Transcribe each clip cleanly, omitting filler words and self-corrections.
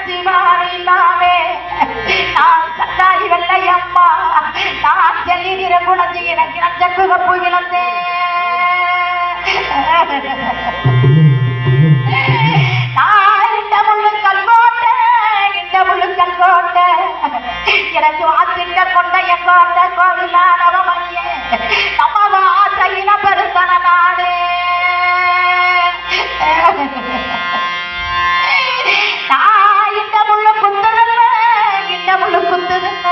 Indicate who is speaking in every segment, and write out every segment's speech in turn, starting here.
Speaker 1: சிவானி இல்லாமே நான் சட்டாரி வெள்ளையம்மா நான் செல்லி நிற குணஞ்சி எனக்கு நஞ்சக்கு கப்பு விளந்தேன் எனக்கு வாசிட்ட கொண்ட எங்கோட்ட கோவிலானவமணியே நம்ம ஆசையில பெருத்தன நாடு நான் இந்த முள்ளு குத்துதுல்ல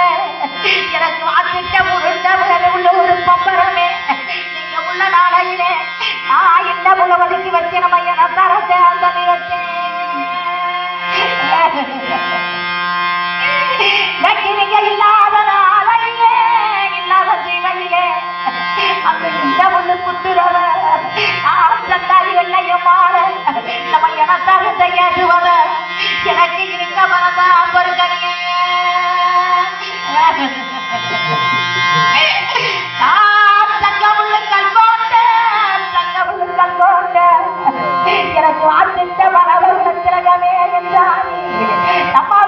Speaker 1: எனக்கு வாசிட்ட உருண்ட உள்ள ஒரு பம்பரமே நீங்க உள்ள நாளையிலே நான் இந்த முள்ள ஒதுக்கி வச்சு நம்ம என தரத்தை அந்த வச்சேன் இல்லாத நாளையிலே இல்லாத ஜீவையிலே அந்த இந்த முள்ளு குத்துறவ சந்தாரி வெள்ளையும் மாற நம்ம எனத்தாக செய்யாதுவத எனக்கு இருக்க மனதா பொறுக்கணியே சங்கமுள்ளுக்கள் கோட்ட எனக்கு வாசித்த மரபு திலகமே என்றாரி நம்ம